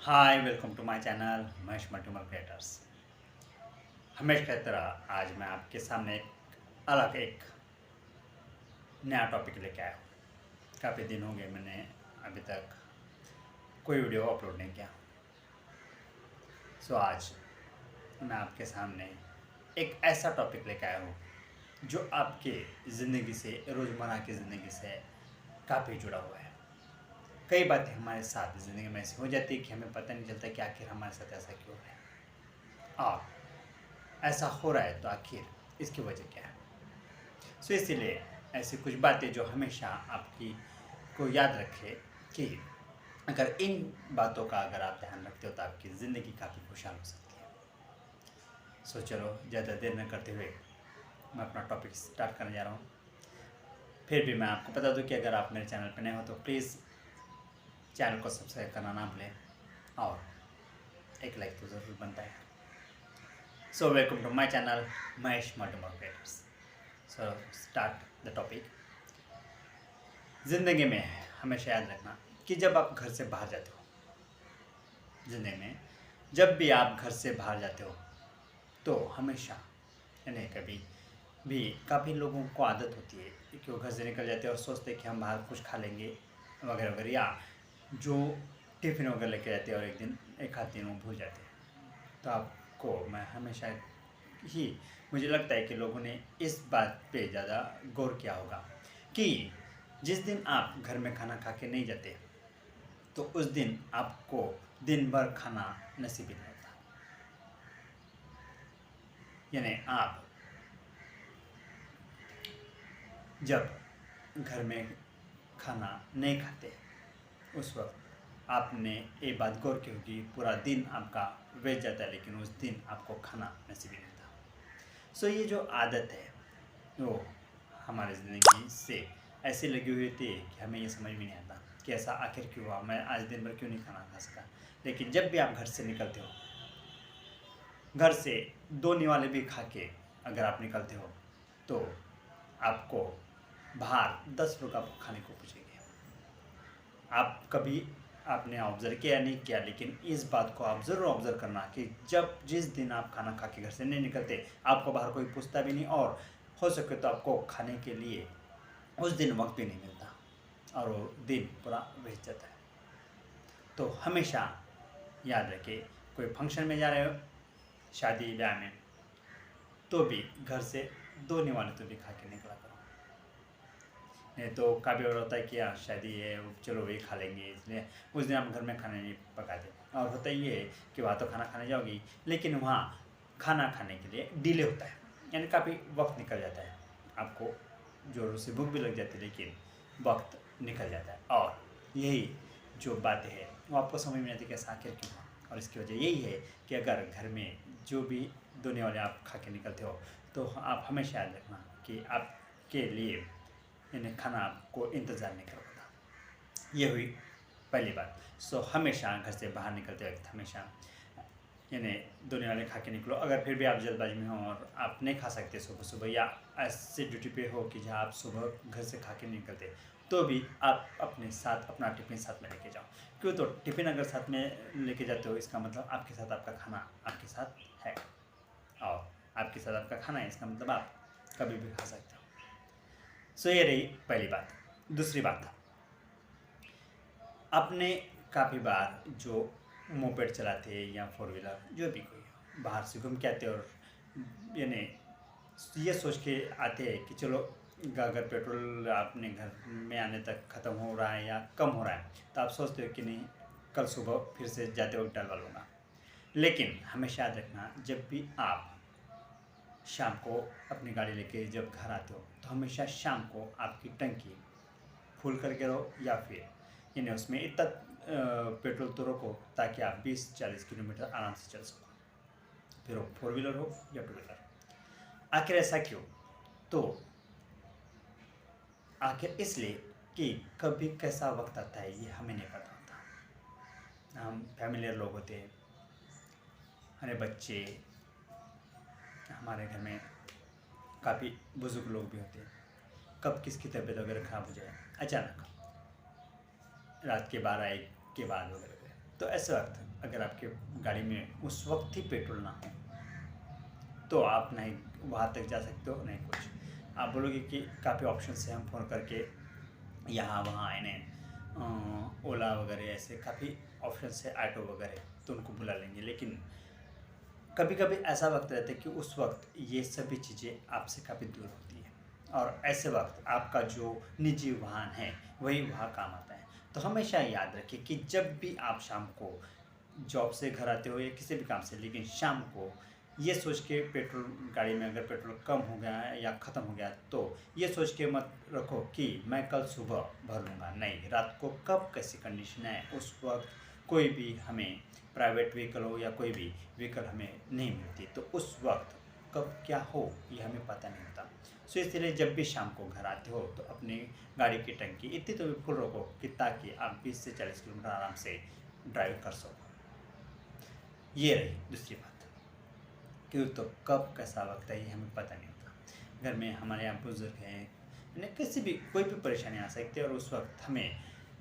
Hi welcome to my channel Mahesh मल्टीमल creators. हमेशा की तरह आज मैं आपके सामने एक नया टॉपिक लेके आया हूँ। काफ़ी दिन हो गए मैंने अभी तक कोई वीडियो अपलोड नहीं किया। आज मैं आपके सामने एक ऐसा टॉपिक लेके आया हूँ जो आपके ज़िंदगी से, रोज़मर्रा की ज़िंदगी से काफ़ी जुड़ा हुआ है। कई बातें हमारे साथ ज़िंदगी में ऐसी हो जाती है कि हमें पता नहीं चलता कि आखिर हमारे साथ ऐसा क्यों हो रहा है और ऐसा हो रहा है तो आखिर इसकी वजह क्या है। इसीलिए ऐसी कुछ बातें जो हमेशा आपकी को याद रखे कि अगर इन बातों का अगर आप ध्यान रखते हो तो आपकी ज़िंदगी काफ़ी खुशहाल हो सकती है। चलो ज़्यादा देर न करते हुए मैं अपना टॉपिक स्टार्ट करने जा रहा हूँ। फिर भी मैं आपको बता दूं कि अगर आप मेरे चैनल पर नए हो तो प्लीज़ चैनल को सब्सक्राइब करना ना भूलें और एक लाइक तो ज़रूर बनता है। Welcome to my channel Mahesh मल्टीमल क्रिएटर्स। Start the topic. ज़िंदगी में हमेशा याद रखना कि जब आप घर से बाहर जाते हो, ज़िंदगी में जब भी आप घर से बाहर जाते हो तो हमेशा यानी कभी भी काफ़ी लोगों को आदत होती है कि वो घर से निकल जाते हैं और सोचते हैं कि हम बाहर कुछ खा लेंगे वगैरह वगैरह, या जो टिफ़िन वगैरह लेके जाते हैं और एक आध दिन वो भूल जाते हैं। तो आपको मैं हमेशा ही मुझे लगता है कि लोगों ने इस बात पे ज़्यादा गौर किया होगा कि जिस दिन आप घर में खाना खा के नहीं जाते तो उस दिन आपको दिन भर खाना नसीब नहीं होता। यानी आप जब घर में खाना नहीं खाते उस वक्त आपने ये बात गौर की होगी, पूरा दिन आपका वेस्ट जाता है लेकिन उस दिन आपको खाना नसीब नहीं होता। ये जो आदत है वो हमारी ज़िंदगी से ऐसे लगी हुई थी कि हमें ये समझ में नहीं आता कि ऐसा आखिर क्यों हुआ, मैं आज दिन भर क्यों नहीं खाना खा सका। लेकिन जब भी आप घर से निकलते हो, घर से 2 निवाले भी खा के अगर आप निकलते हो तो आपको बाहर 10 लोग आपको खाने को पूछेंगे। आप कभी आपने ऑब्ज़र्व किया नहीं किया, लेकिन इस बात को आप ज़रूर ऑब्ज़र्व करना कि जिस दिन आप खाना खा के घर से नहीं निकलते आपको बाहर कोई पूछता भी नहीं और हो सके तो आपको खाने के लिए उस दिन वक्त भी नहीं मिलता और वो दिन पूरा वेस्ट जाता है। तो हमेशा याद रखें, कोई फंक्शन में जा रहे हो, शादी ब्याह में, तो भी घर से 2 निवाले तो भी खा के निकला करो। नहीं तो काफ़ी बार होता है कि यार शादी है चलो वही खा लेंगे, इसलिए उस दिन आप घर में खाना नहीं पकाते। और होता ये है कि वहाँ तो खाना खाने जाओगी लेकिन वहाँ खाना खाने के लिए डिले होता है, यानी काफ़ी वक्त निकल जाता है। आपको ज़ोरों से भूख भी लग जाती है लेकिन वक्त निकल जाता है। और यही जो बातें हैं वो आपको समझ में नहीं आती कि ऐसा आखिर क्यों हुआ। और इसकी वजह यही है कि अगर घर में जो भी दुनिया वाले आप खा के निकलते हो तो आप हमेशा याद रखना कि आपके लिए यानी खाना आपको इंतज़ार नहीं करवाता। ये हुई पहली बात। हमेशा घर से बाहर निकलते वक्त हमेशा यानी दुनिया वाले खा के निकलो। अगर फिर भी आप जल्दबाजी में हो और आप नहीं खा सकते सुबह सुबह, या ऐसे ड्यूटी पे हो कि जहाँ आप सुबह घर से खा के निकलते, तो भी आप अपने साथ अपना टिफ़िन साथ में लेके जाओ। क्यों? तो टिफ़िन अगर साथ में लेके जाते हो इसका मतलब आपके साथ आपका खाना आपके साथ है और आपके साथ आपका खाना है इसका मतलब आप कभी भी खा सकते हो। ये रही पहली बात। दूसरी बात, आपने काफ़ी बार जो मोपेड चलाते हैं या 4 व्हीलर जो भी कोई बाहर से घूम के आते हैं और यानी ये सोच के आते हैं कि चलो अगर पेट्रोल अपने घर में आने तक ख़त्म हो रहा है या कम हो रहा है तो आप सोचते हो कि नहीं कल सुबह फिर से जाते वक्त डलवा लूँगा। लेकिन हमेशा याद रखना, जब भी आप शाम को अपनी गाड़ी लेके जब घर आते हो तो हमेशा शाम को आपकी टंकी फुल करके रहो, या फिर यानी उसमें इतना पेट्रोल तो रखो ताकि आप 20-40 किलोमीटर आराम से चल सको, फिर वो 4 व्हीलर हो या 2 व्हीलर। आखिर ऐसा क्यों? तो आखिर इसलिए कि कभी कैसा वक्त आता है ये हमें नहीं पता होता। हम फैमिलियर लोग होते हैं, हमारे बच्चे, हमारे घर में काफ़ी बुजुर्ग लोग भी होते हैं। कब किसकी तबीयत वगैरह ख़राब हो जाए अचानक रात के 12-1 के बाद वगैरह, तो ऐसे वक्त अगर आपके गाड़ी में उस वक्त ही पेट्रोल ना हो तो आप नहीं वहाँ तक जा सकते हो, नहीं कुछ। आप बोलोगे कि काफ़ी ऑप्शन है, हम फ़ोन करके यहाँ वहाँ इन्हें ओला वगैरह ऐसे काफ़ी ऑप्शन है, ऑटो वगैरह, तो उनको बुला लेंगे। लेकिन कभी कभी ऐसा वक्त रहता है कि उस वक्त ये सभी चीज़ें आपसे काफ़ी दूर होती है, और ऐसे वक्त आपका जो निजी वाहन है वही वहाँ काम आता है। तो हमेशा याद रखिए कि जब भी आप शाम को जॉब से घर आते हो या किसी भी काम से, लेकिन शाम को ये सोच के पेट्रोल गाड़ी में अगर पेट्रोल कम हो गया है या ख़त्म हो गया तो ये सोच के मत रखो कि मैं कल सुबह भर लूँगा। नहीं, रात को कब कैसी कंडीशन है उस वक्त कोई भी हमें प्राइवेट व्हीकल हो या कोई भी व्हीकल हमें नहीं मिलती, तो उस वक्त कब क्या हो ये हमें पता नहीं होता। सो इसलिए जब भी शाम को घर आते हो तो अपनी गाड़ी की टंकी इतनी तो फुल रखो कि ताकि आप 20 से 40 किलोमीटर आराम से ड्राइव कर सको। ये रही दूसरी बात, क्यों तो कब कैसा वक्त है ये हमें पता नहीं होता। घर में हमारे यहाँ बुजुर्ग हैं, यानी किसी भी कोई भी परेशानी आ सकती है, और उस वक्त हमें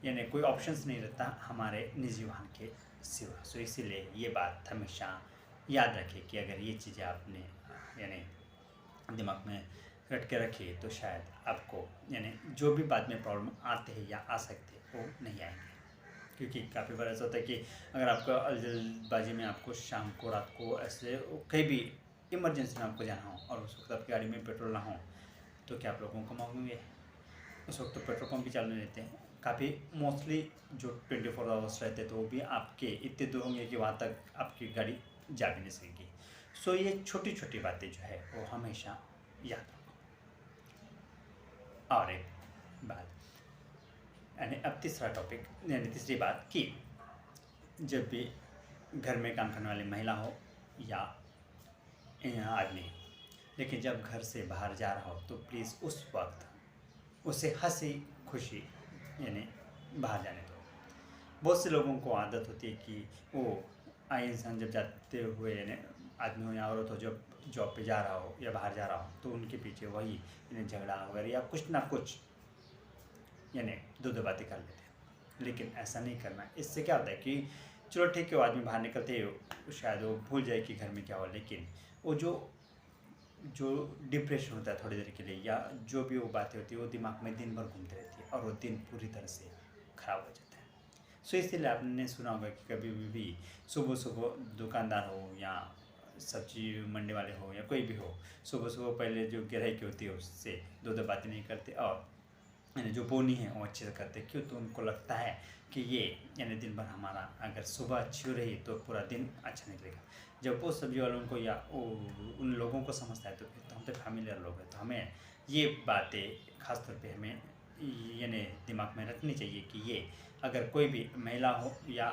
यानी कोई ऑप्शंस नहीं रहता हमारे निजी वाहन के सिवा। सो इसीलिए ये बात हमेशा याद रखें कि अगर ये चीज़ें आपने यानी दिमाग में रट के रखी तो शायद आपको यानी जो भी बाद में प्रॉब्लम आते हैं या आ सकते हैं वो नहीं आएंगे। क्योंकि काफ़ी बार ऐसा होता है कि अगर आपका जल्दबाजी में आपको शाम को रात को ऐसे कहीं भी इमरजेंसी में आपको जाना हो और उस वक्त आपकी गाड़ी में पेट्रोल ना हो तो क्या आप लोगों को मांगेंगे? उस वक्त तो पेट्रोल पंप भी चालू नहीं रहते हैं। काफ़ी मोस्टली जो 24 आवर्स रहते हैं तो वो भी आपके इतने दूर होंगे कि वहाँ तक आपकी गाड़ी जा भी नहीं सकेगी। सो ये छोटी छोटी बातें जो है वो हमेशा याद रखो। और एक बात यानी अब तीसरा टॉपिक यानी तीसरी बात कि जब भी घर में काम करने वाली महिला हो या आदमी, लेकिन जब घर से बाहर जा रहा हो तो प्लीज़ उस वक्त उसे हंसी खुशी यानी बाहर जाने दो। बहुत से लोगों को आदत होती है कि वो आए इंसान जब जाते हुए यानी आदमी हो या औरत हो जब जॉब पे जा रहा हो या बाहर जा रहा हो तो उनके पीछे वही यानी झगड़ा वगैरह या कुछ ना कुछ यानी दो बातें कर लेते हैं। लेकिन ऐसा नहीं करना। इससे क्या होता है कि चलो ठीक है वो आदमी बाहर निकलते ही शायद वो भूल जाए कि घर में क्या हो, लेकिन वो जो डिप्रेशन होता है थोड़ी देर के लिए या जो भी वो बातें होती है वो दिमाग में दिन भर घूमती रहती है और वो दिन पूरी तरह से ख़राब हो जाता है। सो इसलिए आपने सुना होगा कि कभी भी सुबह सुबह दुकानदार हो या सब्जी मंडी वाले हो या कोई भी हो, सुबह सुबह पहले जो ग्राहकी होती है उससे दो बातें नहीं करते, और यानी जो बोनी है वो अच्छे से करते। क्यों? तो उनको लगता है कि ये यानी दिन भर हमारा अगर सुबह अच्छी हो रही तो पूरा दिन अच्छा निकलेगा। जब वो सब्जी वालों को या उन लोगों को समझता है तो फिर तो हम तो फैमिलियर लोग हैं, तो हमें ये बातें ख़ास तौर पे हमें यानी दिमाग में रखनी चाहिए कि ये अगर कोई भी महिला हो या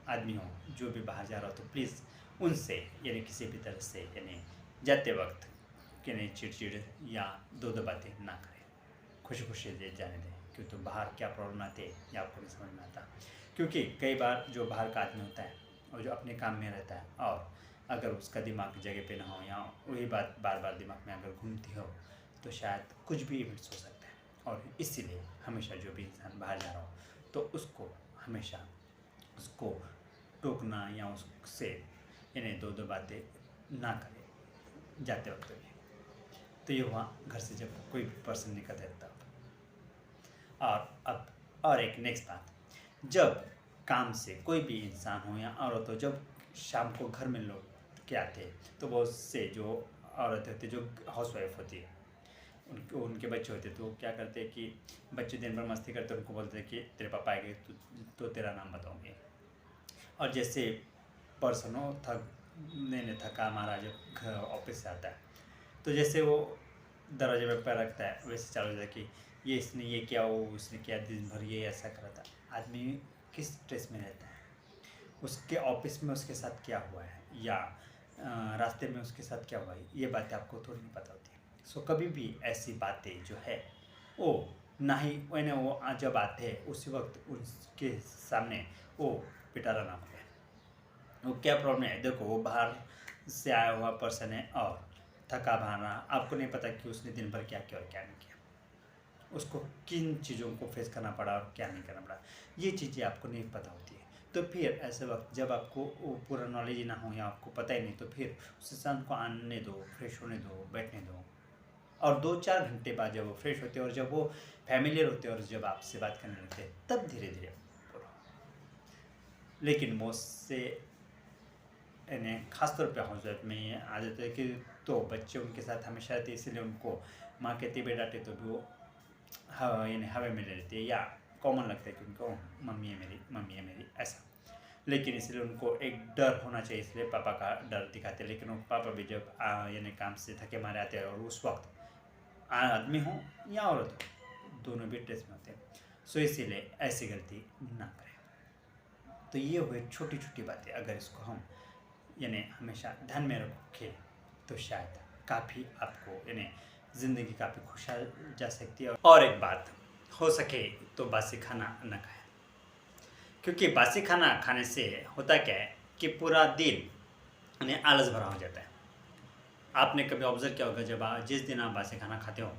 आदमी हो जो भी बाहर जा रहा हो तो प्लीज़ उनसे यानी किसी भी तरह से यानी जाते वक्त यानी चिड़चिड़ या दो बातें ना करें, खुशी खुशी दे जाने दें। क्यों? तो बाहर क्या प्रॉब्लम आती है ये आपको नहीं समझ में आता। क्योंकि कई बार जो बाहर का आदमी होता है और जो अपने काम में रहता है और अगर उसका दिमाग जगह पे ना हो या वही बात बार बार दिमाग में अगर घूमती हो तो शायद कुछ भी इवेंट्स हो सकता है। और इसीलिए हमेशा जो भी इंसान बाहर जा रहा हो तो उसको हमेशा उसको टोकना या उससे यानी दो बातें ना करें जाते वक्त भी। तो ये हुआ घर से जब कोई भी पर्सन निकलता है तब। और अब और एक नेक्स्ट बात, जब काम से कोई भी इंसान हो या औरत हो जब शाम को घर में लोग के आते हैं तो बहुत से जो औरत होती है जो हाउसवाइफ होती है उनके बच्चे होते हैं तो क्या करते हैं कि बच्चे दिन भर मस्ती करते हैं, उनको बोलते हैं कि तेरे पापा आएंगे तो तेरा नाम बताओगे। और जैसे पर्सन हो थका मारा जब घर ऑफिस से आता है तो जैसे वो दरवाजे में पैर रखता है वैसे चालू हो जाता है कि ये इसने ये किया वो उसने किया दिन भर ये ऐसा करा था। आदमी किस स्ट्रेस में रहता है, उसके ऑफिस में उसके साथ क्या हुआ है या रास्ते में उसके साथ क्या हुआ है ये बातें आपको थोड़ी नहीं पता होती है। सो कभी भी ऐसी बातें जो है वो ना ही मैंने वो जब आते हैं उसी वक्त उसके सामने वो पिटारा ना पड़े। वो क्या प्रॉब्लम है, देखो वो बाहर से आया हुआ पर्सन है और थका भाना, आपको नहीं पता कि उसने दिन भर क्या किया और क्या नहीं किया, उसको किन चीज़ों को फेस करना पड़ा और क्या नहीं करना पड़ा, ये चीज़ें आपको नहीं पता होती है। तो फिर ऐसे वक्त जब आपको वो पूरा नॉलेज ही ना हो या आपको पता ही नहीं, तो फिर उस इंसान को आने दो, फ्रेश होने दो, बैठने दो, और 2-4 घंटे बाद जब वो फ्रेश होते हैं और जब वो फैमिलियर होते हैं और जब आपसे बात करने लगते हैं, तब धीरे धीरे बोलो। लेकिन मुझसे इन्हें खासतौर पे हाउस में ये आदत है कि तो बच्चे उनके साथ हमेशा रहते, इसलिए उनको माँ कहती है बेटा तो भी वो यानी हवा में रहती है, या कॉमन लगता है कि उनको मम्मी है मेरी ऐसा। लेकिन इसलिए उनको एक डर होना चाहिए, इसलिए पापा का डर दिखाते हैं। लेकिन वो पापा भी जब यानी काम से थके मारे आते हैं और उस वक्त आदमी हो या औरत हो, दोनों भी स्ट्रेस में होते हैं। सो इसीलिए ऐसी गलती ना करें। तो ये हुए छोटी छोटी बातें, अगर इसको हम यानी हमेशा ध्यान में रखें तो शायद काफ़ी आपको यानी ज़िंदगी काफ़ी खुशहाल जा सकती है। और एक बात, हो सके तो बासी खाना न खाएं, क्योंकि बासी खाना खाने से होता क्या है कि पूरा दिन यानी आलस भरा हो जाता है। आपने कभी ऑब्जर्व किया होगा, जब जिस दिन आप बासी खाना खाते हो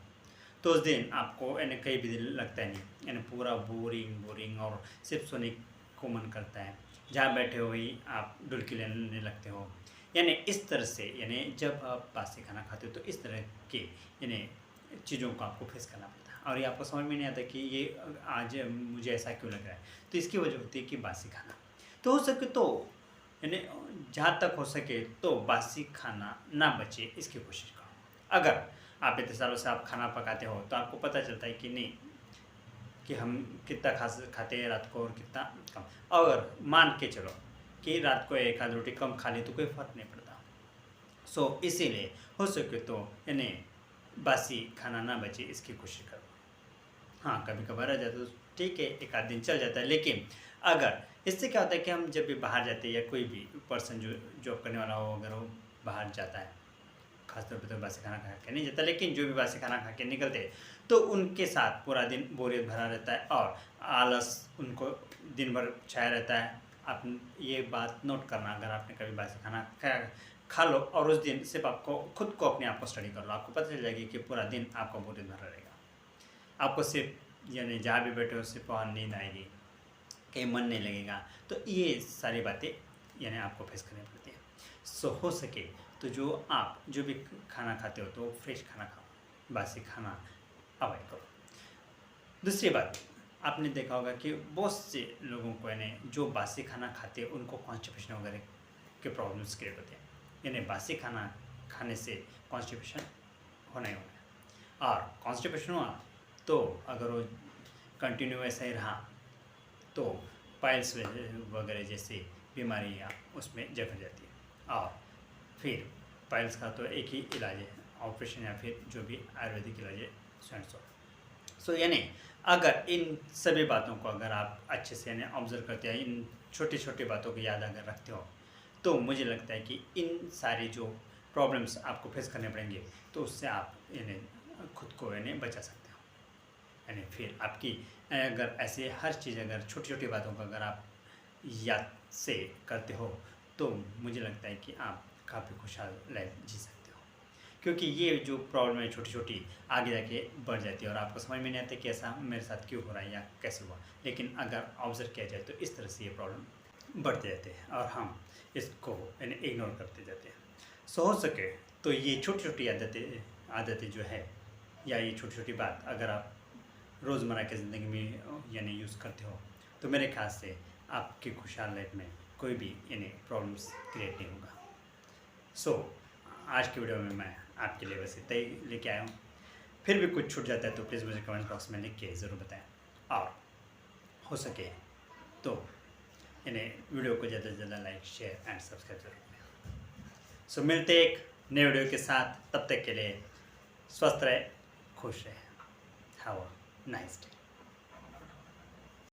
तो उस दिन आपको यानी कहीं भी दिन लगता है नहीं, यानी पूरा बोरिंग और सिर्फ सोने को मन करता है। जहाँ बैठे हो ही आप डुलकी लेने लगते हो। यानी इस तरह से, यानी जब आप बासी खाना खाते हो तो इस तरह के यानी चीज़ों को आपको फेस करना पड़ता है, और ये आपको समझ में नहीं आता कि ये आज मुझे ऐसा क्यों लग रहा है। तो इसकी वजह होती है कि बासी खाना। तो हो सके तो यानी जहाँ तक हो सके तो बासी खाना ना बचे, इसकी कोशिश करो। अगर आप इतने सालों से आप खाना पकाते हो तो आपको पता चलता है कि नहीं कि हम कितना खाते हैं रात को और कितना कम। अगर मान के चलो कि रात को एक आध रोटी कम खा ली तो कोई फ़र्क नहीं पड़ता। सो इसीलिए हो सके तो यानी बासी खाना ना बचे, इसकी कोशिश करो। हाँ, कभी कभार आ जाता है तो ठीक है, एक आध दिन चल जाता है। लेकिन अगर इससे क्या होता है कि हम जब भी बाहर जाते हैं या कोई भी पर्सन जो जॉब करने वाला हो, अगर वो बाहर जाता है, खासतौर पे तो बासी खाना खा के नहीं जाता, लेकिन जो भी बासी खाना खा के निकलते हैं तो उनके साथ पूरा दिन बोरियत भरा रहता है और आलस उनको दिन भर छाया रहता है। आप ये बात नोट करना, अगर आपने कभी बासी खाना खा लो और उस दिन सिर्फ आपको खुद को अपने आप को स्टडी कर लो, आपको पता चल जाएगी कि पूरा दिन आपका बोरियत भरा रहेगा। आपको सिर्फ यानी जहाँ भी बैठे हो सिर्फ वहाँ नींद आएगी, कहीं मन नहीं लगेगा। तो ये सारी बातें यानी आपको फेस करनी पड़ती है। सो हो सके तो जो भी खाना खाते हो तो फ्रेश खाना खाओ, बासी खाना अवॉइड करो। दूसरी बात, आपने देखा होगा कि बहुत से लोगों को यानी जो बासी खाना खाते हैं उनको कॉन्स्टिपेशन वगैरह के प्रॉब्लम्स क्रिएट होते हैं। यानी बासी खाना खाने से कॉन्स्टिपेशन होना ही होना है, और कॉन्स्टिपेशन हुआ तो अगर वो कंटिन्यू ऐसा ही रहा तो पाइल्स वगैरह जैसी बीमारियाँ उसमें जकड़ जाती है। और फिर पाइल्स का तो एक ही इलाज है, ऑपरेशन या फिर जो भी आयुर्वेदिक इलाज है, सो यानी अगर इन सभी बातों को अगर आप अच्छे से यानी ऑब्जर्व करते हैं, इन छोटी छोटी बातों को याद अगर रखते हो, तो मुझे लगता है कि इन सारी जो प्रॉब्लम्स आपको फेस करने पड़ेंगे तो उससे आप यानी खुद को यानी बचा सकते हो। यानी फिर आपकी अगर ऐसे हर चीज़, अगर छोटी छोटी बातों को अगर आप याद से करते हो तो मुझे लगता है कि आप काफ़ी खुशहाल लाइफ जी सकते हो। क्योंकि ये जो प्रॉब्लम है छोटी छोटी आगे जाके बढ़ जाती है और आपको समझ में नहीं आता कि ऐसा मेरे साथ क्यों हो रहा है या कैसे हुआ। लेकिन अगर ऑब्जर्व किया जाए तो इस तरह से ये प्रॉब्लम बढ़ते जाते हैं और हम इसको यानी इग्नोर करते जाते हैं। सो हो सके तो ये छोटी छोटी आदतें जो है, या ये छोटी छोटी बात अगर आप रोज़मर्रा की ज़िंदगी में यानी यूज़ करते हो तो मेरे ख्याल से आपकी खुशहाल लाइफ में कोई भी यानी प्रॉब्लम्स क्रिएट नहीं होगा। सो आज की वीडियो में मैं आपके लिए बस इतना ही लेके आया हूँ। फिर भी कुछ छूट जाता है तो प्लीज़ मुझे कमेंट बॉक्स में लिख के ज़रूर बताएं, और हो सके तो यानी वीडियो को ज़्यादा से ज़्यादा लाइक, शेयर एंड सब्सक्राइब जरूर करें। सो मिलते एक नए वीडियो के साथ, तब तक के लिए स्वस्थ रहे, खुश रहे। Have a nice day.